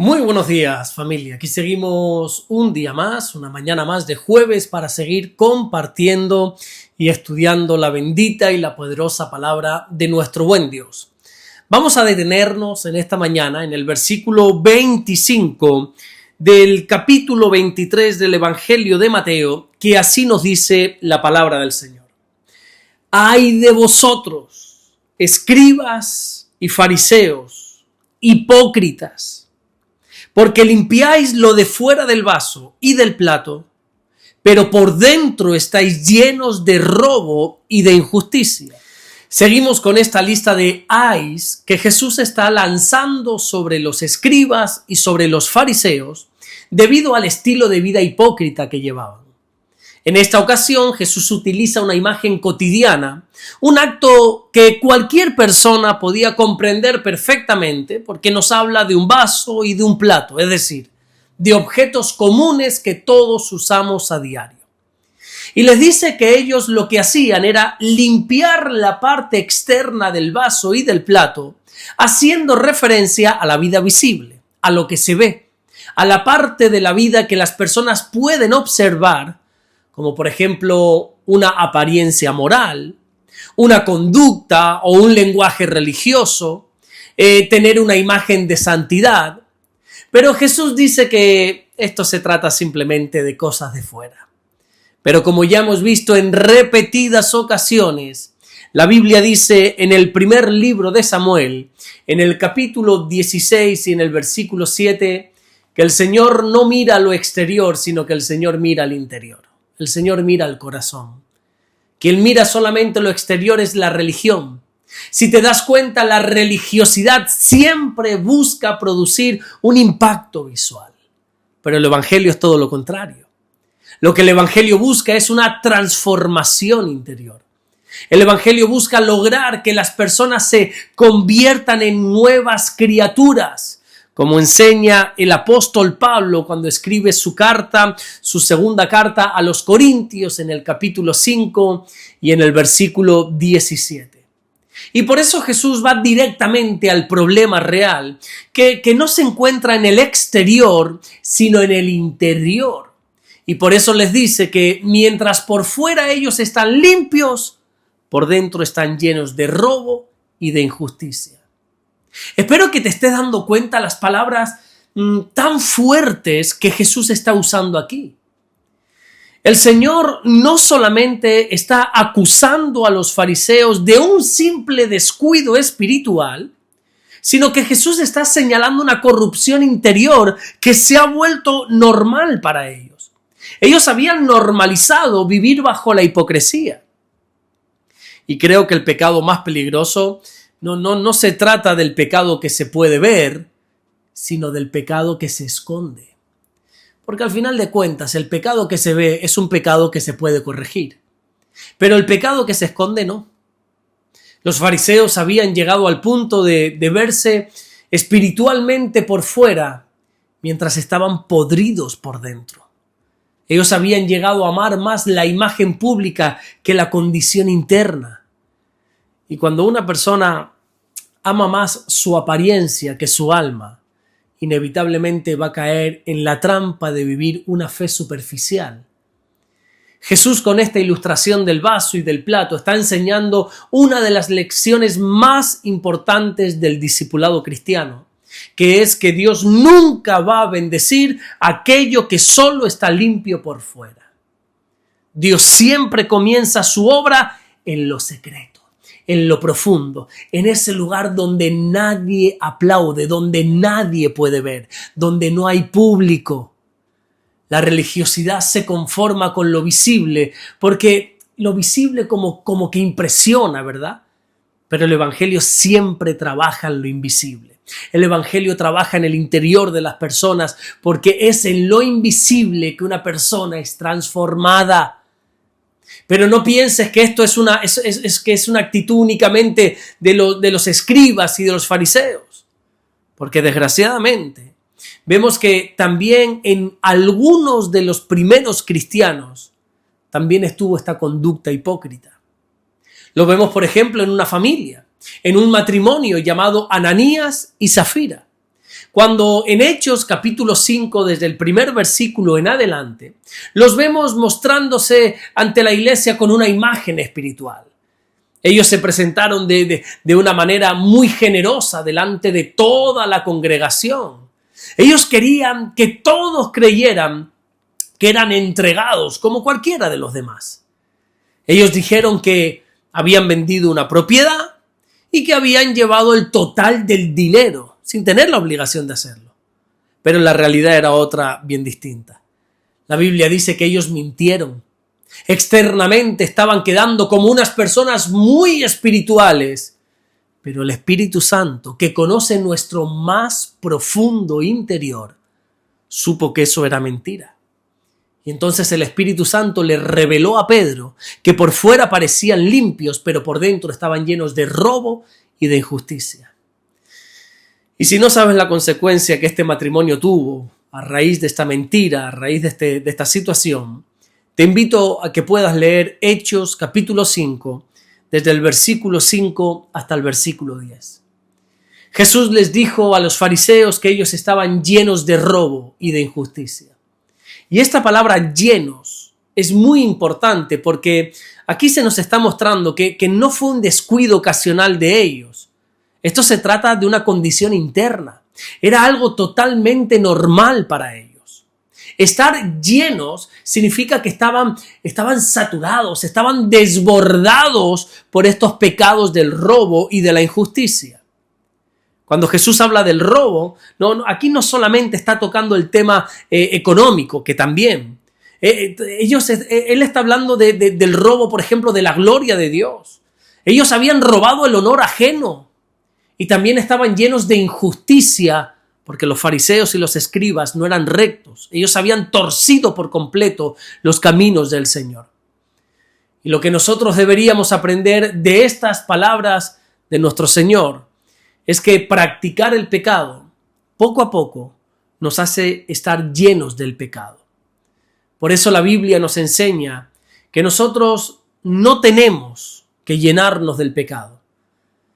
Muy buenos días, familia. Aquí seguimos un día más, una mañana más de jueves para seguir compartiendo y estudiando la bendita y la poderosa palabra de nuestro buen Dios. Vamos a detenernos en esta mañana en el versículo 25 del capítulo 23 del Evangelio de Mateo, que así nos dice la palabra del Señor. ¡Ay de vosotros, escribas y fariseos, hipócritas! Porque limpiáis lo de fuera del vaso y del plato, pero por dentro estáis llenos de robo y de injusticia. Seguimos con esta lista de ayes que Jesús está lanzando sobre los escribas y sobre los fariseos debido al estilo de vida hipócrita que llevaban. En esta ocasión Jesús utiliza una imagen cotidiana, un acto que cualquier persona podía comprender perfectamente porque nos habla de un vaso y de un plato, es decir, de objetos comunes que todos usamos a diario. Y les dice que ellos lo que hacían era limpiar la parte externa del vaso y del plato, haciendo referencia a la vida visible, a lo que se ve, a la parte de la vida que las personas pueden observar, como por ejemplo una apariencia moral, una conducta o un lenguaje religioso, tener una imagen de santidad. Pero Jesús dice que esto se trata simplemente de cosas de fuera. Pero como ya hemos visto en repetidas ocasiones, la Biblia dice en el primer libro de Samuel, en el capítulo 16 y en el versículo 7, que el Señor no mira lo exterior, sino que el Señor mira al interior. El Señor mira al corazón. Quien mira solamente lo exterior es la religión. Si te das cuenta, la religiosidad siempre busca producir un impacto visual. Pero el Evangelio es todo lo contrario. Lo que el Evangelio busca es una transformación interior. El Evangelio busca lograr que las personas se conviertan en nuevas criaturas, como enseña el apóstol Pablo cuando escribe su carta, su segunda carta a los Corintios en el capítulo 5 y en el versículo 17. Y por eso Jesús va directamente al problema real, que no se encuentra en el exterior, sino en el interior. Y por eso les dice que mientras por fuera ellos están limpios, por dentro están llenos de robo y de injusticia. Espero que te estés dando cuenta las palabras tan fuertes que Jesús está usando aquí. El Señor no solamente está acusando a los fariseos de un simple descuido espiritual, sino que Jesús está señalando una corrupción interior que se ha vuelto normal para ellos. Ellos habían normalizado vivir bajo la hipocresía. Y creo que el pecado más peligroso no se trata del pecado que se puede ver, sino del pecado que se esconde. Porque al final de cuentas, el pecado que se ve es un pecado que se puede corregir. Pero el pecado que se esconde no. Los fariseos habían llegado al punto de verse espiritualmente por fuera, mientras estaban podridos por dentro. Ellos habían llegado a amar más la imagen pública que la condición interna. Y cuando una persona ama más su apariencia que su alma, inevitablemente va a caer en la trampa de vivir una fe superficial. Jesús, con esta ilustración del vaso y del plato, está enseñando una de las lecciones más importantes del discipulado cristiano, que es que Dios nunca va a bendecir aquello que solo está limpio por fuera. Dios siempre comienza su obra en lo secreto, en lo profundo, en ese lugar donde nadie aplaude, donde nadie puede ver, donde no hay público. La religiosidad se conforma con lo visible, porque lo visible como que impresiona, ¿verdad? Pero el Evangelio siempre trabaja en lo invisible. El Evangelio trabaja en el interior de las personas, porque es en lo invisible que una persona es transformada. Pero no pienses que esto es una actitud únicamente de los escribas y de los fariseos, porque desgraciadamente vemos que también en algunos de los primeros cristianos también estuvo esta conducta hipócrita. Lo vemos, por ejemplo, en una familia, en un matrimonio llamado Ananías y Zafira. cuando en Hechos capítulo 5, desde el primer versículo en adelante, los vemos mostrándose ante la iglesia con una imagen espiritual. Ellos se presentaron de una manera muy generosa delante de toda la congregación. Ellos querían que todos creyeran que eran entregados como cualquiera de los demás. Ellos dijeron que habían vendido una propiedad y que habían llevado el total del dinero sin tener la obligación de hacerlo. Pero la realidad era otra bien distinta. La Biblia dice que ellos mintieron. Externamente estaban quedando como unas personas muy espirituales, pero el Espíritu Santo, que conoce nuestro más profundo interior, supo que eso era mentira. Y entonces el Espíritu Santo le reveló a Pedro que por fuera parecían limpios, pero por dentro estaban llenos de robo y de injusticia. Y si no sabes la consecuencia que este matrimonio tuvo a raíz de esta mentira, a raíz de esta situación, te invito a que puedas leer Hechos capítulo 5, desde el versículo 5 hasta el versículo 10. Jesús les dijo a los fariseos que ellos estaban llenos de robo y de injusticia. Y esta palabra llenos es muy importante porque aquí se nos está mostrando que no fue un descuido ocasional de ellos. Esto se trata de una condición interna. Era algo totalmente normal para ellos. Estar llenos significa que estaban saturados, estaban desbordados por estos pecados del robo y de la injusticia. Cuando Jesús habla del robo, aquí no solamente está tocando el tema económico, que también. Él está hablando del robo, por ejemplo, de la gloria de Dios. Ellos habían robado el honor ajeno y también estaban llenos de injusticia porque los fariseos y los escribas no eran rectos. Ellos habían torcido por completo los caminos del Señor. Y lo que nosotros deberíamos aprender de estas palabras de nuestro Señor es que practicar el pecado poco a poco nos hace estar llenos del pecado. Por eso la Biblia nos enseña que nosotros no tenemos que llenarnos del pecado,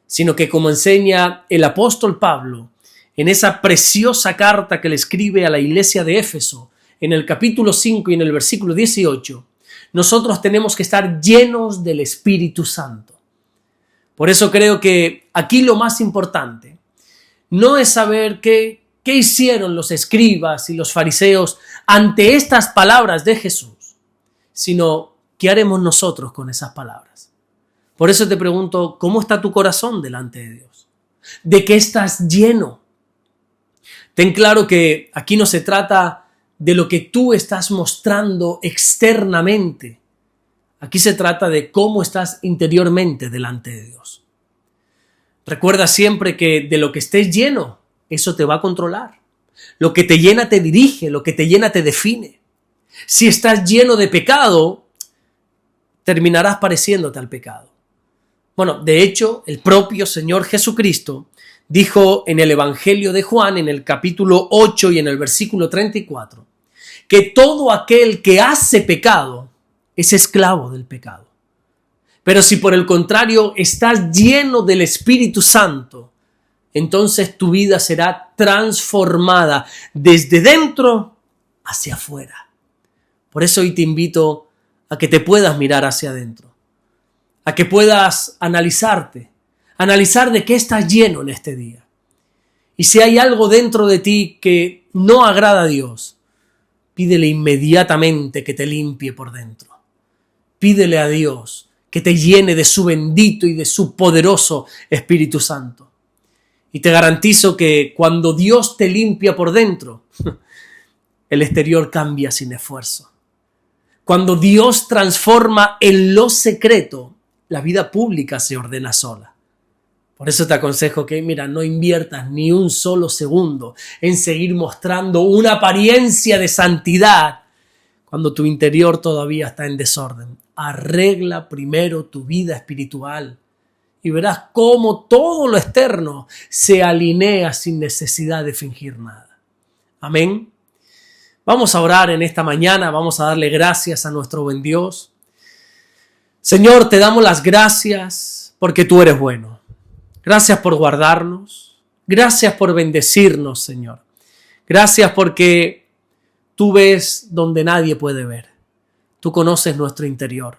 sino que, como enseña el apóstol Pablo en esa preciosa carta que le escribe a la iglesia de Éfeso, en el capítulo 5 y en el versículo 18, nosotros tenemos que estar llenos del Espíritu Santo. Por eso creo que aquí lo más importante no es saber qué hicieron los escribas y los fariseos ante estas palabras de Jesús, sino qué haremos nosotros con esas palabras. Por eso te pregunto, ¿cómo está tu corazón delante de Dios? ¿De qué estás lleno? Ten claro que aquí no se trata de lo que tú estás mostrando externamente. Aquí se trata de cómo estás interiormente delante de Dios. Recuerda siempre que de lo que estés lleno, eso te va a controlar. Lo que te llena te dirige, lo que te llena te define. Si estás lleno de pecado, terminarás pareciéndote al pecado. Bueno, de hecho, el propio Señor Jesucristo dijo en el Evangelio de Juan, en el capítulo 8 y en el versículo 34, que todo aquel que hace pecado es esclavo del pecado. Pero si por el contrario estás lleno del Espíritu Santo, entonces tu vida será transformada desde dentro hacia afuera. Por eso hoy te invito a que te puedas mirar hacia adentro, a que puedas analizar de qué estás lleno en este día. Y si hay algo dentro de ti que no agrada a Dios, pídele inmediatamente que te limpie por dentro. Pídele a Dios que te llene de su bendito y de su poderoso Espíritu Santo. Y te garantizo que cuando Dios te limpia por dentro, el exterior cambia sin esfuerzo. Cuando Dios transforma en lo secreto, la vida pública se ordena sola. Por eso te aconsejo que, no inviertas ni un solo segundo en seguir mostrando una apariencia de santidad cuando tu interior todavía está en desorden. Arregla primero tu vida espiritual y verás cómo todo lo externo se alinea sin necesidad de fingir nada. Amén. Vamos a orar en esta mañana, vamos a darle gracias a nuestro buen Dios. Señor, te damos las gracias porque tú eres bueno. Gracias por guardarnos, Gracias por bendecirnos, Señor. Gracias porque tú ves donde nadie puede ver. Tú conoces nuestro interior.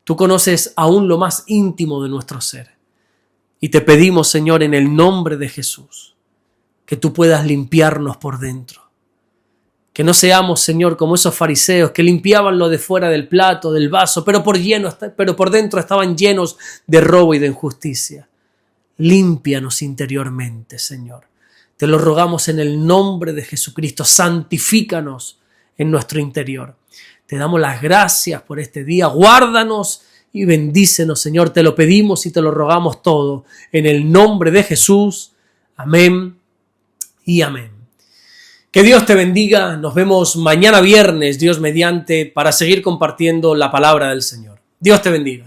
Tú conoces aún lo más íntimo de nuestro ser. Y te pedimos, Señor, en el nombre de Jesús, que tú puedas limpiarnos por dentro. Que no seamos, Señor, como esos fariseos que limpiaban lo de fuera del plato, del vaso, pero por dentro estaban llenos de robo y de injusticia. Límpianos interiormente, Señor. Te lo rogamos en el nombre de Jesucristo. Santifícanos en nuestro interior. Te damos las gracias por este día. Guárdanos y bendícenos, Señor. Te lo pedimos y te lo rogamos todo. En el nombre de Jesús. Amén y amén. Que Dios te bendiga. Nos vemos mañana viernes, Dios mediante, para seguir compartiendo la palabra del Señor. Dios te bendiga.